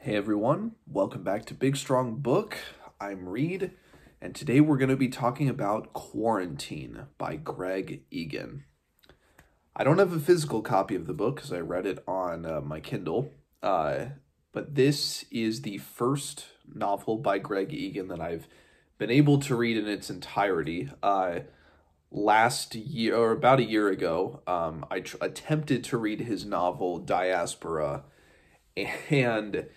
Hey everyone, welcome back to Big Strong Book. I'm Reed, and today we're going to be talking about Quarantine by Greg Egan. I don't have a physical copy of the book because I read it on my Kindle, but this is the first novel by Greg Egan that I've been able to read in its entirety. Last year, or about a year ago, I attempted to read his novel Diaspora, and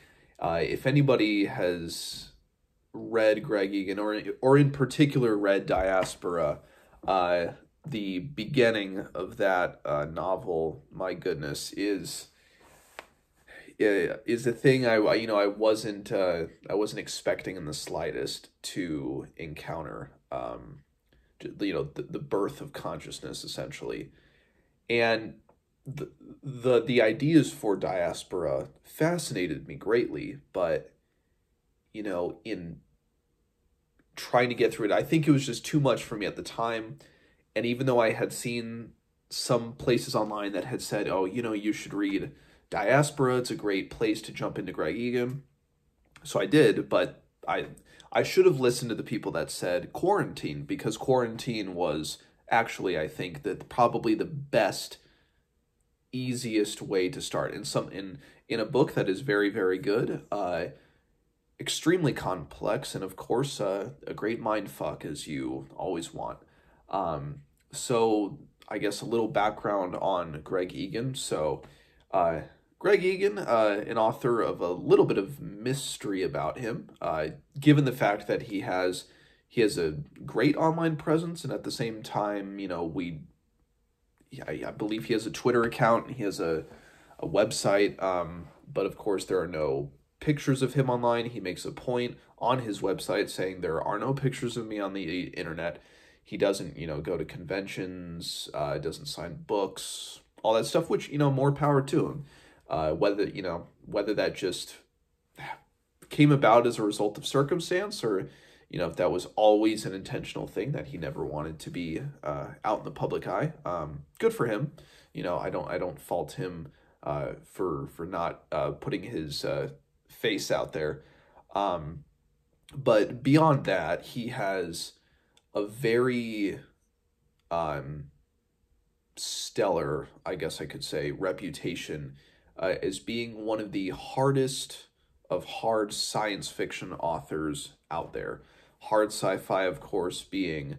if anybody has read Greg Egan, or in particular read Diaspora, the beginning of that novel, my goodness, is a thing I wasn't expecting in the slightest to encounter. The birth of consciousness, essentially, and the ideas for Diaspora fascinated me greatly, but in trying to get through it, I think it was just too much for me at the time. And even though I had seen some places online that had said, oh, you should read Diaspora, it's a great place to jump into Greg Egan, so I did. But I should have listened to the people that said Quarantine, because Quarantine was actually, I think, that probably the best, easiest way to start in a book that is very, very good, extremely complex, and of course a great mind fuck, as you always want. So I guess a little background on Greg Egan. So Greg Egan, an author of a little bit of mystery about him, given the fact that he has a great online presence, and at the same time, I believe he has a Twitter account, and he has a website, but of course there are no pictures of him online. He makes a point on his website saying there are no pictures of me on the internet. He doesn't, go to conventions, doesn't sign books, all that stuff, which, more power to him. Whether that just came about as a result of circumstance, or if that was always an intentional thing that he never wanted to be out in the public eye, good for him. I don't fault him for not putting his face out there. But beyond that, he has a very stellar, I guess I could say, reputation as being one of the hardest of hard science fiction authors out there. Hard sci-fi, of course, being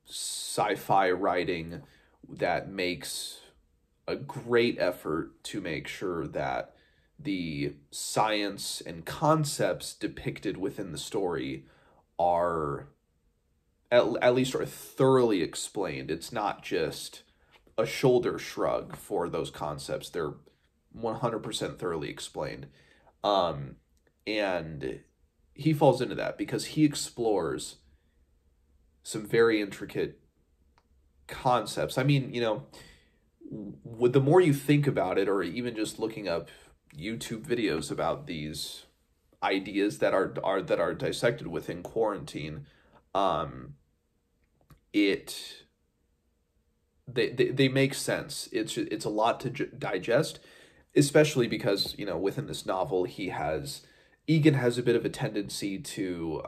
sci-fi writing that makes a great effort to make sure that the science and concepts depicted within the story are at least are thoroughly explained. It's not just a shoulder shrug for those concepts. They're 100% thoroughly explained. And he falls into that because he explores some very intricate concepts. I mean, the more you think about it, or even just looking up YouTube videos about these ideas that are dissected within Quarantine, they make sense. It's a lot to digest, especially because within this novel Egan has a bit of a tendency to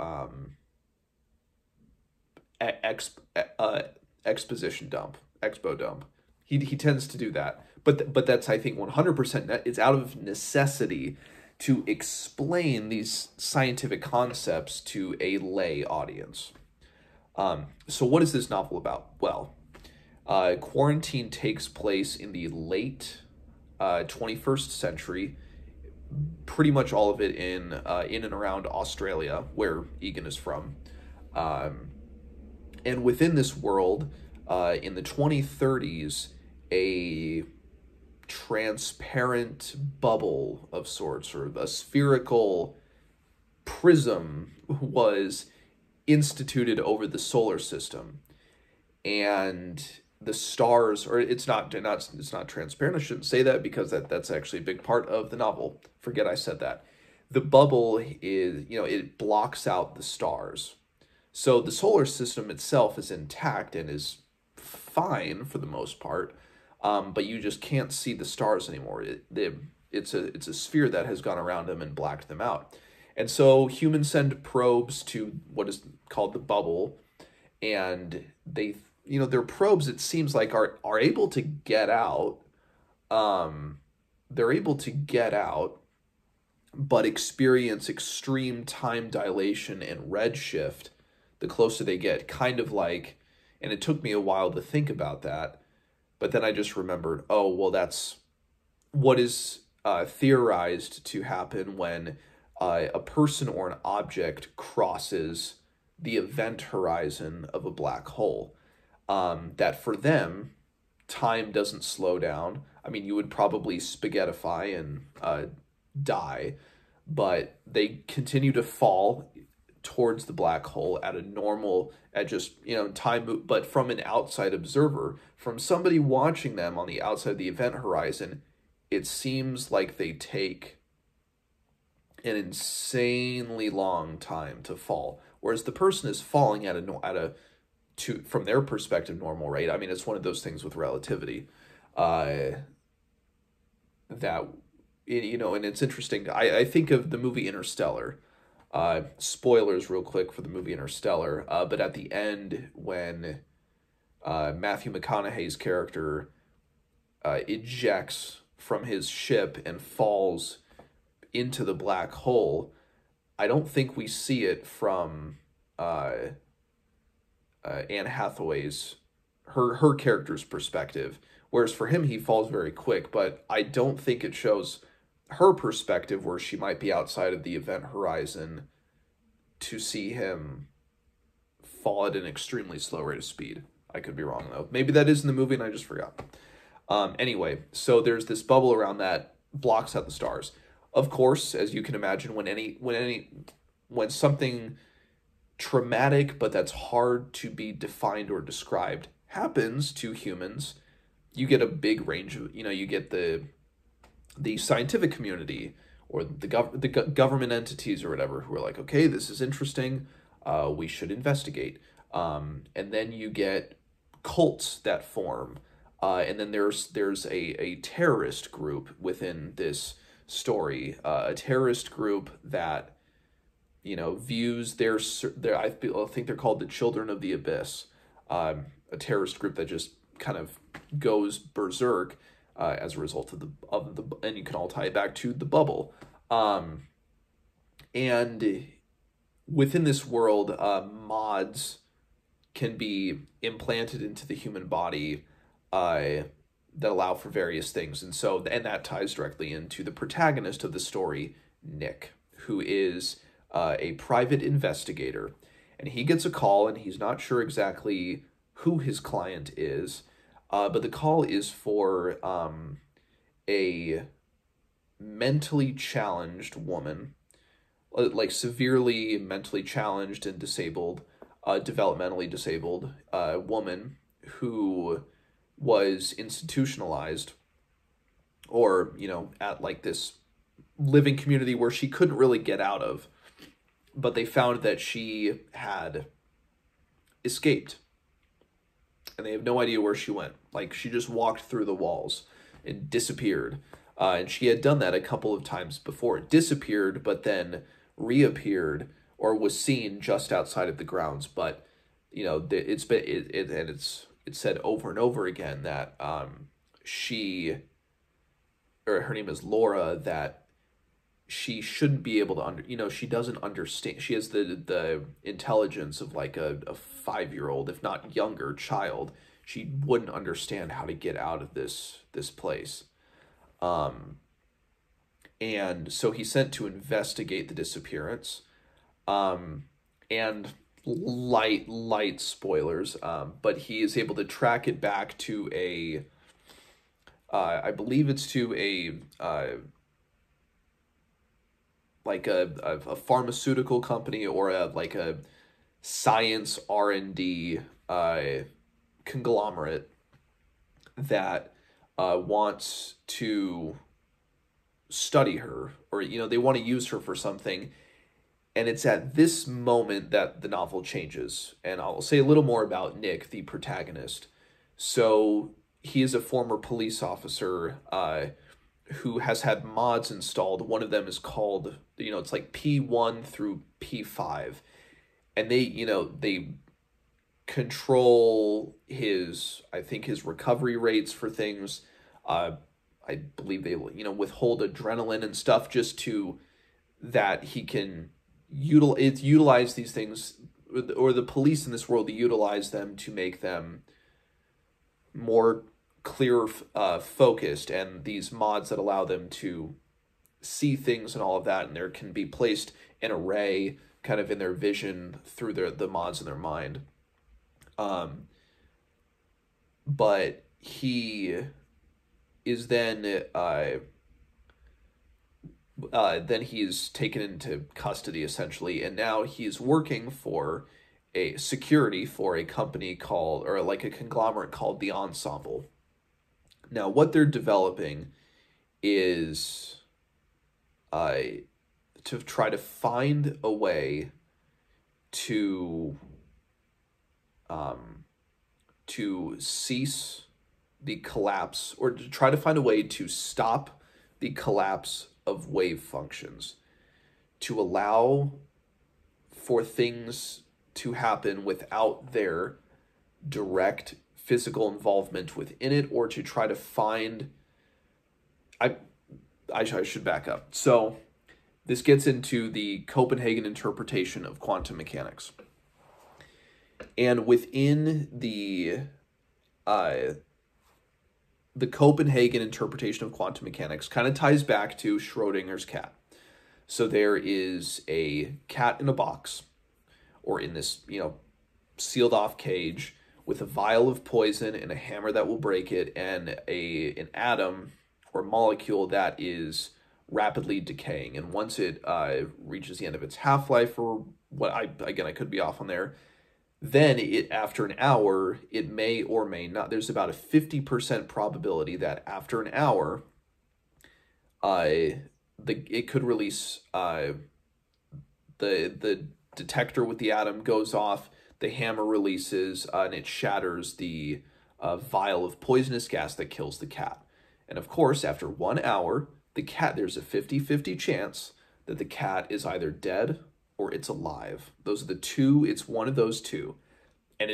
exposition dump, expo dump. He tends to do that, but that's, I think, 100%. It's out of necessity to explain these scientific concepts to a lay audience. So what is this novel about? Well, Quarantine takes place in the late 21st century, pretty much all of it in and around Australia, where Egan is from. And within this world, in the 2030s, a transparent bubble of sorts, or a spherical prism, was instituted over the solar system. And the stars, or it's not transparent. I shouldn't say that, because that's actually a big part of the novel. Forget I said that. The bubble is, it blocks out the stars. So the solar system itself is intact and is fine for the most part, but you just can't see the stars anymore. it's a sphere that has gone around them and blacked them out. And so humans send probes to what is called the bubble, and they, their probes, it seems like, are able to get out. They're able to get out, but experience extreme time dilation and redshift the closer they get. Kind of like, and it took me a while to think about that, but then I just remembered, oh, well, that's what is theorized to happen when a person or an object crosses the event horizon of a black hole. That for them, time doesn't slow down. I mean, you would probably spaghettify and die, but they continue to fall towards the black hole at a normal, at just, time, but from an outside observer, from somebody watching them on the outside of the event horizon, it seems like they take an insanely long time to fall, whereas the person is falling at from their perspective, normal rate. I mean, it's one of those things with relativity, that, and it's interesting. I think of the movie Interstellar. Spoilers real quick for the movie Interstellar, but at the end, when Matthew McConaughey's character ejects from his ship and falls into the black hole, I don't think we see it from Anne Hathaway's, her character's perspective, whereas for him, he falls very quick, but I don't think it shows her perspective, where she might be outside of the event horizon, to see him fall at an extremely slow rate of speed. I could be wrong, though. Maybe that is in the movie and I just forgot. Anyway, so there's this bubble around that blocks out the stars. Of course, as you can imagine, when something traumatic, but that's hard to be defined or described, happens to humans, you get a big range of, you get the scientific community or the government entities or whatever, who are like, okay, this is interesting, we should investigate. And then you get cults that form, and then there's a terrorist group within this story, a terrorist group that, views their I think they're called the Children of the Abyss, a terrorist group that just kind of goes berserk as a result of the, and you can all tie it back to the bubble. And within this world, mods can be implanted into the human body that allow for various things. And that ties directly into the protagonist of the story, Nick, who is a private investigator. And he gets a call, and he's not sure exactly who his client is, but the call is for a mentally challenged woman, like severely mentally challenged and disabled, developmentally disabled woman who was institutionalized, or, at like this living community where she couldn't really get out of, but they found that she had escaped, and they have no idea where she went. Like, she just walked through the walls and disappeared. And she had done that a couple of times before. Disappeared, but then reappeared, or was seen just outside of the grounds. But, it's said over and over again that her name is Laura, that she shouldn't be able to she doesn't understand. She has the intelligence of like a 5-year-old, if not younger, child. She wouldn't understand how to get out of this place. And so he's sent to investigate the disappearance. And light spoilers, but he is able to track it back to I believe it's to a pharmaceutical company, or a science R&D conglomerate that wants to study her, or they want to use her for something. And it's at this moment that the novel changes, and I'll say a little more about Nick, the protagonist. So he is a former police officer who has had mods installed. One of them is called, it's like P1 through P5, and they control I think his recovery rates for things. I believe they, withhold adrenaline and stuff just to that he can utilize these things, or the police in this world utilize them to make them more clear focused, and these mods that allow them to see things and all of that, and there can be placed an array kind of in their vision through the mods in their mind. But he is then he's taken into custody essentially, and now he's working for a security for a company called, or like a conglomerate called the Ensemble. Now, what they're developing is to try to find a way to cease the collapse, or to try to find a way to stop the collapse of wave functions, to allow for things to happen without their direct physical involvement within it, or to try to find... I should back up. So this gets into the Copenhagen interpretation of quantum mechanics. And within the Copenhagen interpretation of quantum mechanics kind of ties back to Schrodinger's cat. So there is a cat in a box, or in this, sealed off cage, with a vial of poison and a hammer that will break it, and an atom or molecule that is rapidly decaying. And once it reaches the end of its half-life, or what I could be off on there, then after an hour, it may or may not. There's about a 50% probability that after an hour, it could release the detector with the atom goes off, the hammer releases, and it shatters the vial of poisonous gas that kills the cat. And of course, after 1 hour, there's a 50-50 chance that the cat is either dead or it's alive. Those are the two. It's one of those two. And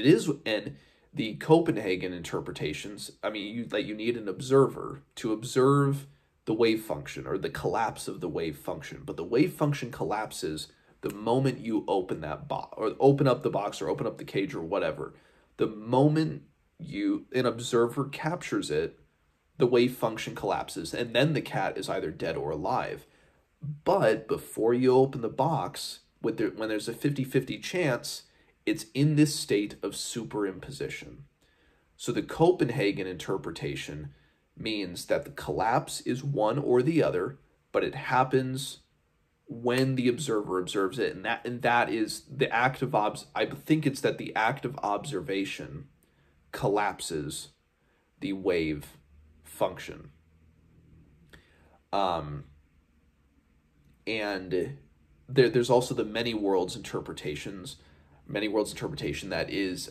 the Copenhagen interpretations, you need an observer to observe the wave function, or the collapse of the wave function. But the wave function collapses the moment you open that box, or open up the box, or open up the cage, or whatever. The moment an observer captures it, the wave function collapses, and then the cat is either dead or alive. But before you open the box, when there's a 50-50 chance, it's in this state of superimposition. So the Copenhagen interpretation means that the collapse is one or the other, but it happens when the observer observes it, and that is the act of I think it's that the act of observation collapses the wave function. And there's also the many worlds interpretation that is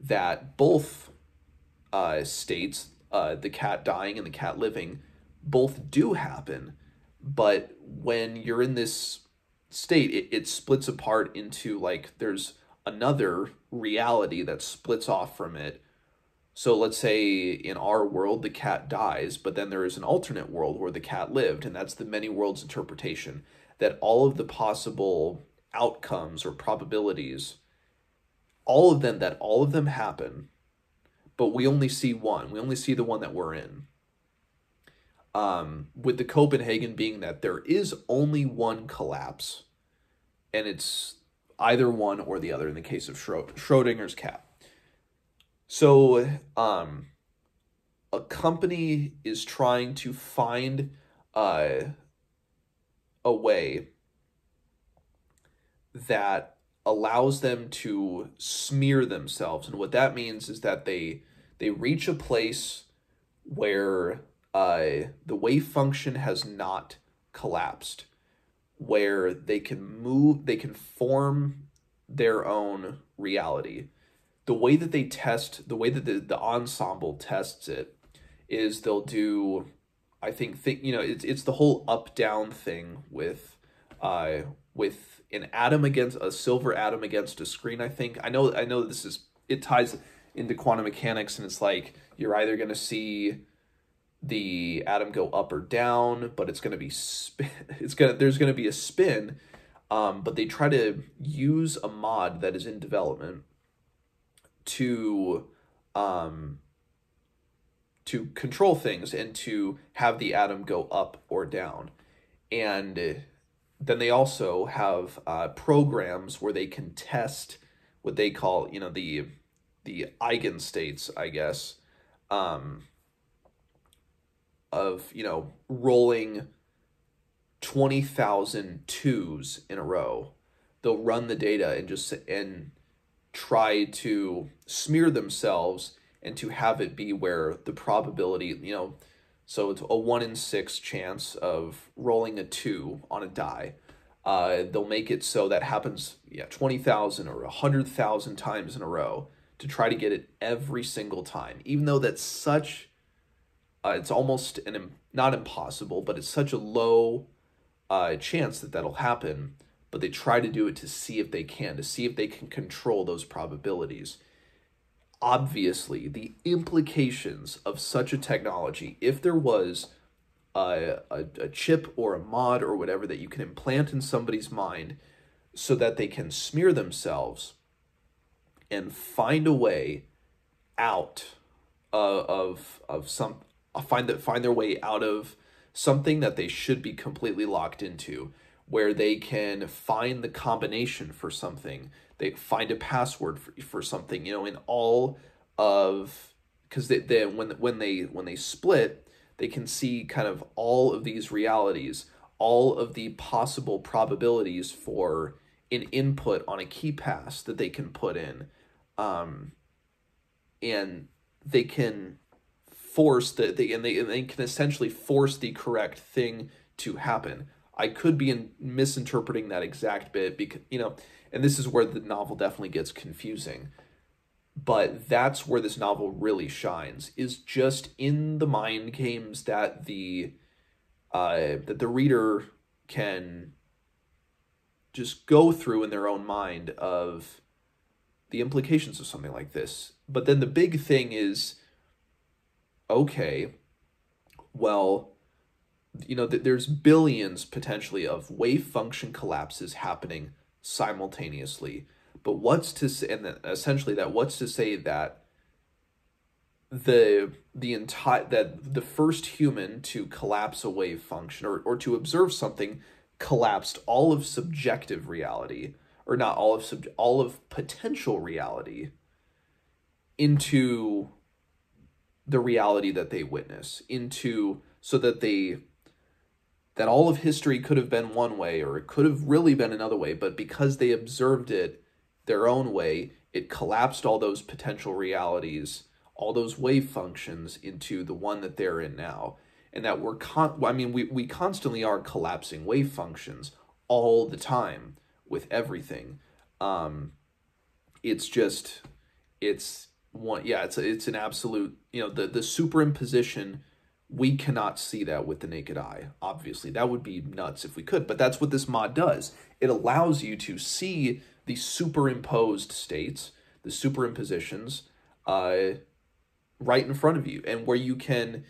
that both states, the cat dying and the cat living, both do happen, but when you're in this state, it splits apart into, like, there's another reality that splits off from it. So let's say in our world, the cat dies, but then there is an alternate world where the cat lived, and that's the many worlds interpretation, that all of the possible outcomes or probabilities, all of them happen, but we only see one. We only see the one that we're in. With the Copenhagen being that there is only one collapse, and it's either one or the other in the case of Schrodinger's cat. So a company is trying to find a way that allows them to smear themselves. And what that means is that they reach a place where the wave function has not collapsed, where they can form their own reality. The way that the ensemble tests it is they'll do I think you know, it's the whole up down thing with an atom against a silver atom against a screen. I know this is, it ties into quantum mechanics, and it's like you're either going to see the atom go up or down, but it's going to be spin. There's going to be a spin. But they try to use a mod that is in development to control things and to have the atom go up or down. And then they also have programs where they can test what they call, you know, the eigenstates, I guess, of, you know, rolling 20,000 twos in a row. They'll run the data and try to smear themselves and to have it be where the probability, you know, so it's a 1 in 6 chance of rolling a 2 on a die. They'll make it so that happens 20,000 or 100,000 times in a row to try to get it every single time, even though that's such it's almost not impossible, but it's such a low chance that that'll happen. But they try to do it to see if they can, control those probabilities. Obviously, the implications of such a technology, if there was a chip or a mod or whatever that you can implant in somebody's mind so that they can smear themselves and find a way out find their way out of something that they should be completely locked into, where they can find the combination for something, they find a password for something, you know, in all of, because when they split, they can see kind of all of these realities, all of the possible probabilities for an input on a key pass that they can put in, and they can force they can essentially force the correct thing to happen. I could be misinterpreting that exact bit, because, you know, and this is where the novel definitely gets confusing. But that's where this novel really shines, is just in the mind games that the reader can just go through in their own mind of the implications of something like this. But then the big thing is, okay, well, you know, there's billions potentially of wave function collapses happening simultaneously. But what's to say, and essentially that what's to say that the first human to collapse a wave function or to observe something collapsed all of subjective reality, or not all of all of potential reality into the reality that they witness, into, so that all of history could have been one way, or it could have really been another way, but because they observed it their own way, it collapsed all those potential realities, all those wave functions, into the one that they're in now. And that we constantly are collapsing wave functions all the time with everything. It's an absolute, you know, the superimposition, we cannot see that with the naked eye. Obviously, that would be nuts if we could, but that's what this mod does. It allows you to see the superimposed states, the superimpositions, right in front of you, and where you can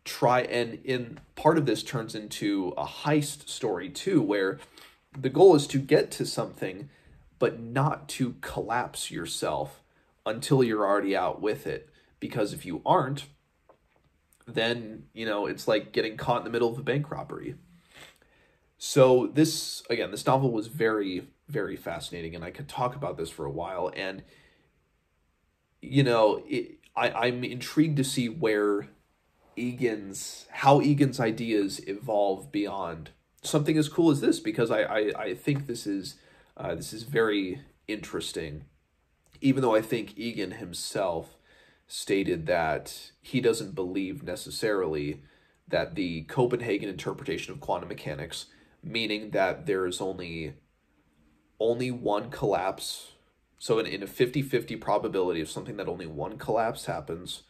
try, and in part of this turns into a heist story too, where the goal is to get to something, but not to collapse yourself until you're already out with it. Because if you aren't, then, you know, it's like getting caught in the middle of a bank robbery. So this novel was very, very fascinating, and I could talk about this for a while. And, you know, I'm intrigued to see how Egan's ideas evolve beyond something as cool as this, because I think this is very interesting. Even though I think Egan himself stated that he doesn't believe necessarily that the Copenhagen interpretation of quantum mechanics, meaning that there is only one collapse, so in a 50-50 probability of something that only one collapse happens,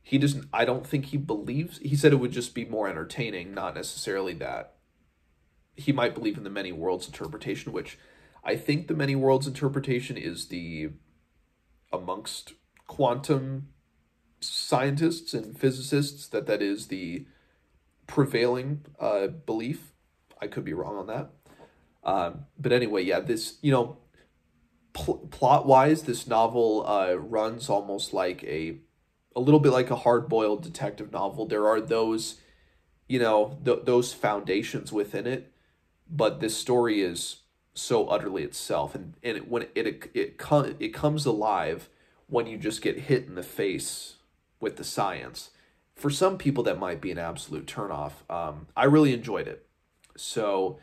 he doesn't, I don't think he believes, he said it would just be more entertaining, not necessarily that he might believe in the many worlds interpretation, which I think the many worlds interpretation is the, amongst quantum scientists and physicists, that is the prevailing belief. I could be wrong on that. But anyway, yeah, this, plot-wise, this novel runs almost like a little bit like a hard-boiled detective novel. There are those, those foundations within it, but this story is so utterly itself, and when it comes alive when you just get hit in the face with the science. For some people, that might be an absolute turnoff. I really enjoyed it. So,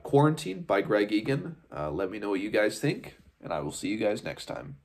Quarantine by Greg Egan. Let me know what you guys think, and I will see you guys next time.